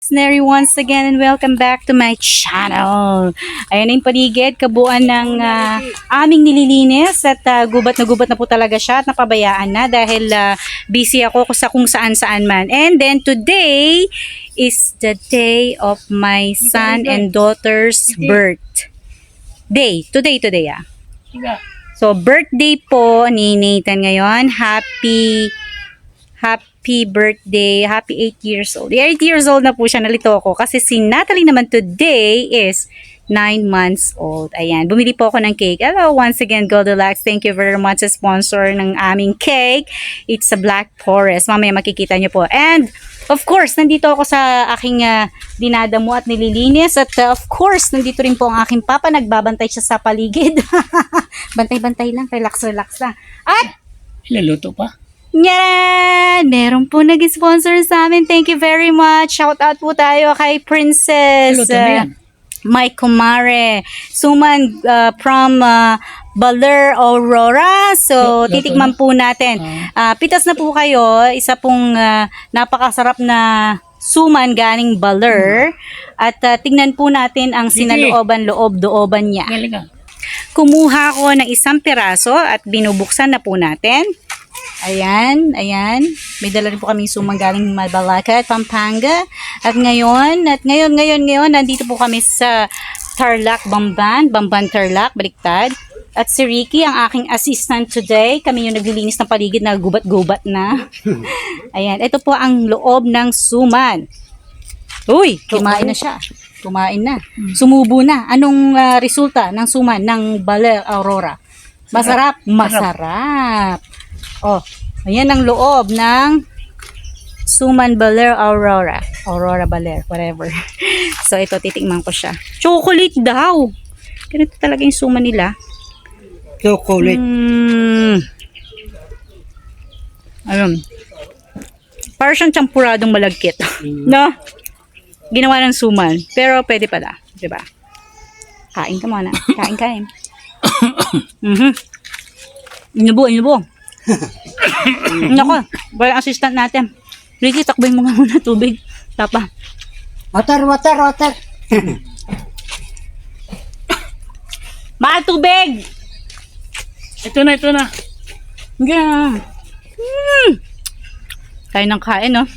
Neri once again and welcome back to my channel. Ayan yung paligid, kabuuan ng aming nililinis at gubat na po talaga siya at napabayaan na dahil busy ako sa kung saan man. And then today is the day of my son and daughter's birthday. Today So birthday po ni Nathan ngayon. Happy birthday. Happy 8 years old. 8 years old na po siya. Nalito ako. Kasi si Natalie naman today is 9 months old. Ayan. Bumili po ako ng cake. Hello, once again, Goldilocks. Thank you very much sa sponsor ng aming cake. It's a Black Forest. Mamaya makikita nyo po. And, of course, nandito ako sa aking dinadamo at nililinis. At, of course, nandito rin po ang aking papa. Nagbabantay siya sa paligid. Bantay-bantay lang. Relax lang. At, Niluto pa? yan! Meron po nag-sponsor sa amin. Thank you very much. Shout out po tayo kay Princess my kumare. Suman from Baler, Aurora. So, titikman po natin. Pitas na po kayo. Isa pong napakasarap na suman galing Baler. At tingnan po natin ang sinalooban-loob-dooban niya. Kumuha ko ng isang piraso at binubuksan na po natin. Ayan. May dala rin po kaming sumang galing Malbalaca, Pampanga. At ngayon, nandito po kami sa Tarlac, Bamban, Tarlac, baliktad. At si Ricky, ang aking assistant today. Kami yung naglilinis ng paligid na gubat-gubat na. Ayan, ito po ang loob ng suman. Uy, kumain na siya. Kumain na. Sumubo na. Anong resulta ng suman ng Baler Aurora? Masarap. Oh, ayan ang loob ng Suman Baler Aurora. Aurora Baler, whatever. So, ito, titikman ko siya. Chocolate daw. Ganito talaga yung suman nila. Chocolate. Ayun. Parang siyang champuradong malagkit. No? Ginawa ng suman. Pero, pwede pala. Diba? Kain ka muna. Kain. Inubo. Nako, bala assistant natin. Ricky, takbay mo nga muna tubig. Tapa. Water. Mahal tubig! Ito na. Yeah. Kain ng kain, no?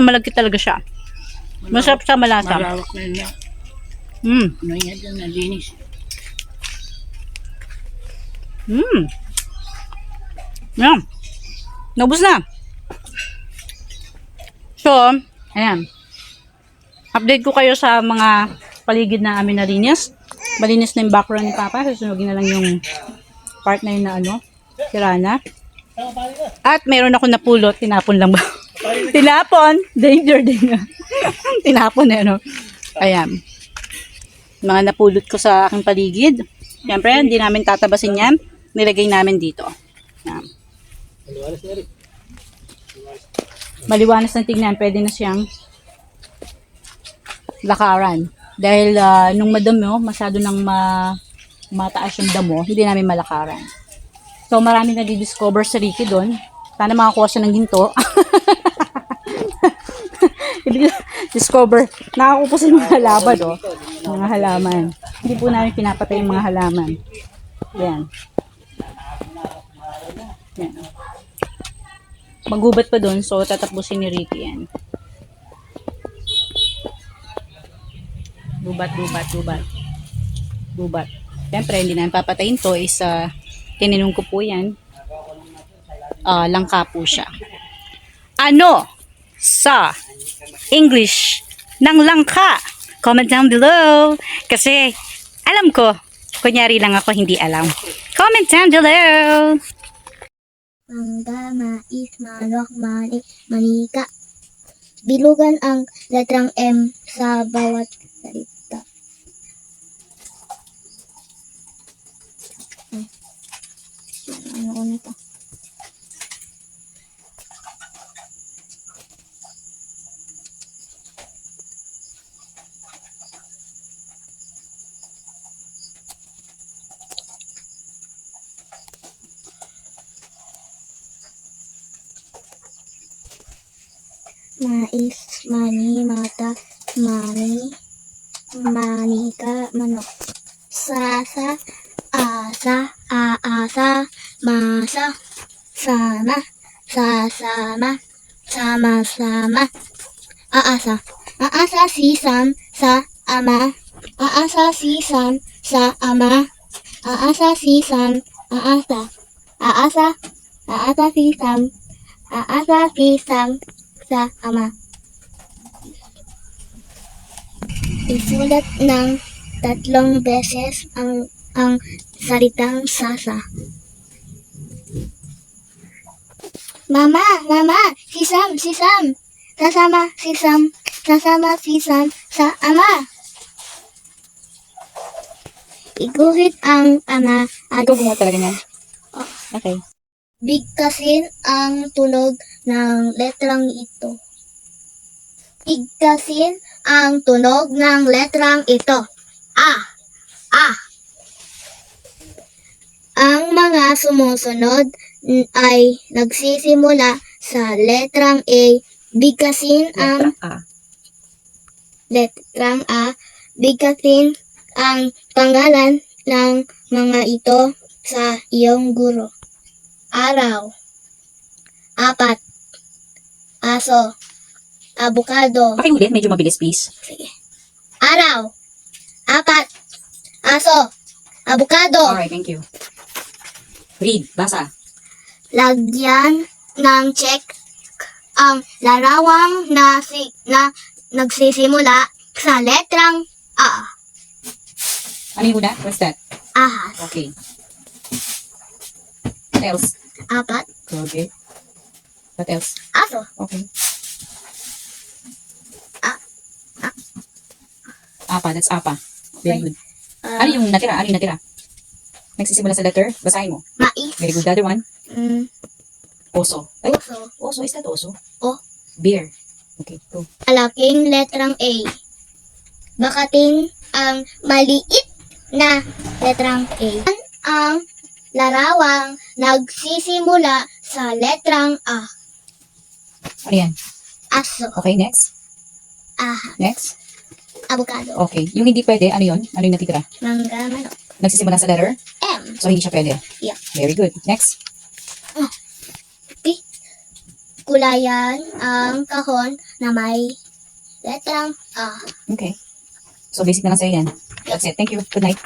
Malagkit talaga siya. Masarap siya, malasa. Malawak na niya. Ano yan dyan, nalinis. Yan. Naubos na. So, ayan. Update ko kayo sa mga paligid na amin nalinis. Malinis na yung background ni Papa. Susunugin na lang yung part na yun na sira na. At meron ako napulot. Tinapon lang ba? Tinapon. Danger din. Tinapon na Ayan. Mga napulot ko sa aking paligid. Siyempre, hindi namin tatabasin yan. Nilagay namin dito. Ayan. Maliwanas na tignan. Pwede na siyang lakaran. Dahil nung madamo, masyado nang mataas yung damo, hindi namin malakaran. So, marami na-discover sa Ricky doon. Sana makakuha siya ng ginto. Discover. Nakakuha sa mga halaman, mga halaman. Hindi po namin pinapatay yung mga halaman. Yan. Magubat pa doon, so tatapusin ni Ricky yan. Gubat. Siyempre, hindi namin papatayin to. Tinanong ko po yan. Langka po siya. Ano sa English ng langka? Comment down below. Kasi, alam ko. Kunyari lang ako hindi alam. Comment down below. Mangga, mais, manok, mani, manika. Bilugan ang letrang M sa bawat salita. Ano to? Mais, mani, mata, mani, manika, manok. Sasa, asa, aasa, masa, sama, sasama, sama-sama. Aasa. Aasa sisam sa ama. Aasa sisam sa ama. Aasa sisam. Aasa. Aasa. Aasa sisam. Aasa sisam sa ama. Isulat ng 3 beses ang salitang sasa. Mama, mama, sisam, sisam. Sasama, sisam, sasama, sisam sa ama. Iguhit ang ama at Ikaw gumawa talaga niyan? Okay. bigkasin ang tunog ng letrang ito. Bigkasin ang tunog ng letrang ito. A. A. Ang mga sumusunod ay nagsisimula sa letrang A. Bigkasin ang A. letrang A. Bigkasin ang pangalan ng mga ito sa iyong guro. Araw. Apat. Aso. Abukado. Pakiulit, medyo mabilis please. Sige. Araw. Apat. Aso. Abukado. Alright, thank you. Read, basa. Lagyan ng check ang larawang na nagsisimula sa letrang A. Ano yung una? What's that? Ahas. Okay. What else? Apat. Okay. What else? Aso. Okay. Ah. Apa, that's apa. Very good. Ah, Ano yung natira? Ano yung natira? Nagsisimula sa letter? Basahin mo. mais. Very good. The other one? Oso. Ay, Oso. oso. Is that oso? O. Beer. Okay, go. Alaking letrang A. Bakating ang maliit na letrang A. Ang larawang nagsisimula sa letrang A. Ano yan? Aso. Okay, next. Ahas. Next. Abukado. Okay. Yung hindi pwede, ano yun? Ano yung natitira? Mangga, manok. Nagsisimula sa letter? M. So, hindi siya pwede. Yeah. Very good. Next. Kulayan ang kahon na may letrang A. Okay. So, basic na lang sa'yo yan. That's it. Thank you. Good night.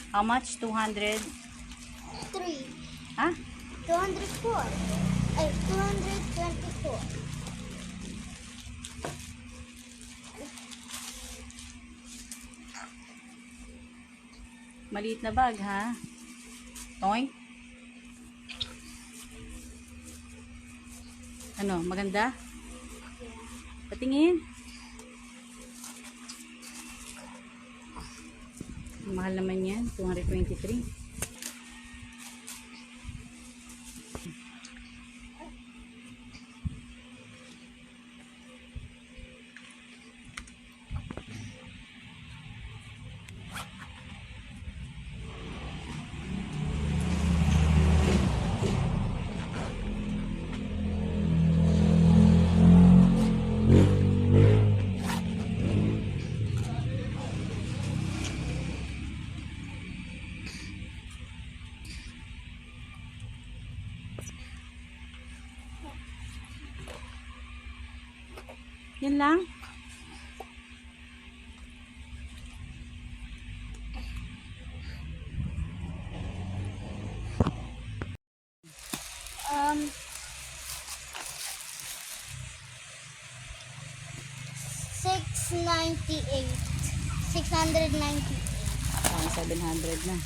How much? 200? 3. Ha? 204. Ay, 224. Maliit na bag, ha? Toy? Ano, maganda? Patingin. Mahal naman yan, 223. Yan lang. Um, 698. 698. 700 na.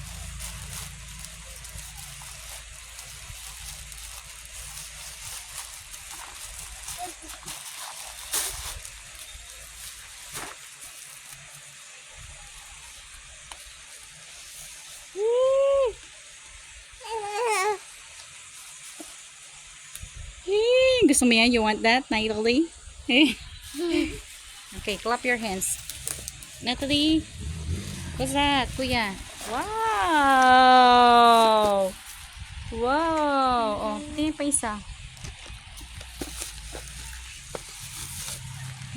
Gusto mo yan? You want that, Natalie? Okay, clap your hands. Natalie, what's that, kuya? Wow! Wow! Oh, tingin pa isa.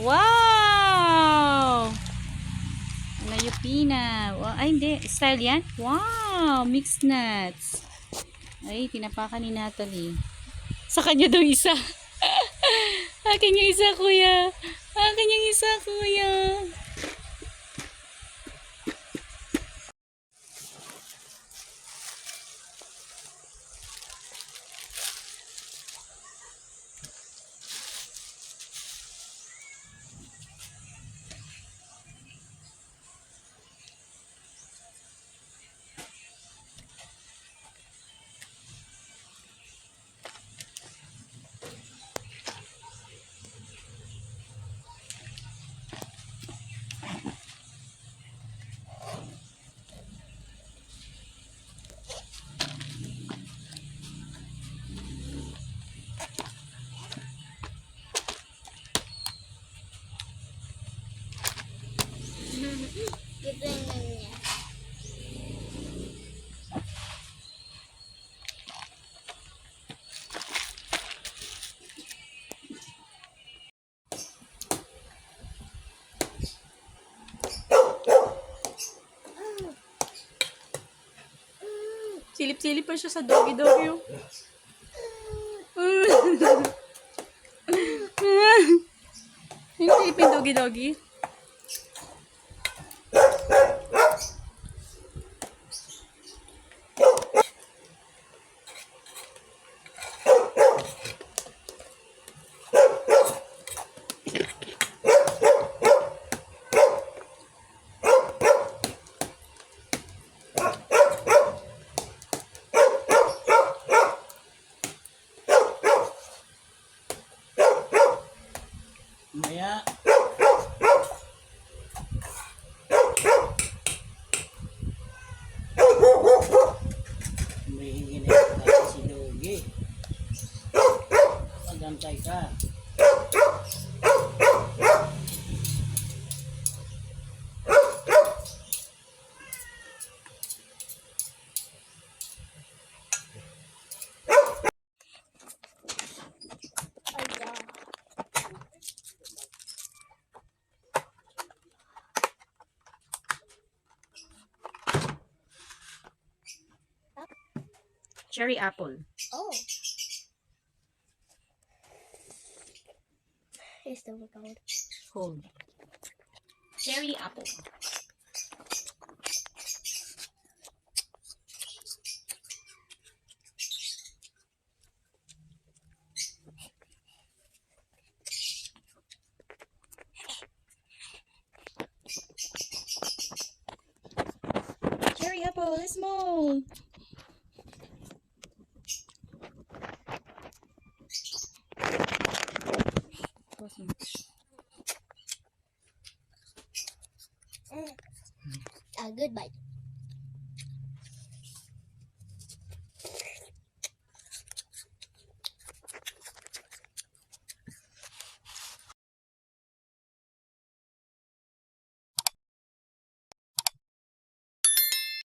Wow! Layupina. Wow. Ay, hindi. Style yan? Wow! Mixed nuts. Ay, tinapakan ni Natalie. Sa kanya daw isa. Akin yung isa, kuya. Akin yung isa, kuya. Ito na niya. Silip-silip pa siya sa doggy-doggy. Yung silip yung doggy-doggy. Maya. May hingin si Dogi. Magantay ka. Cherry apple. Oh. Here's the workout. Hold. Cherry apple. small. Goodbye.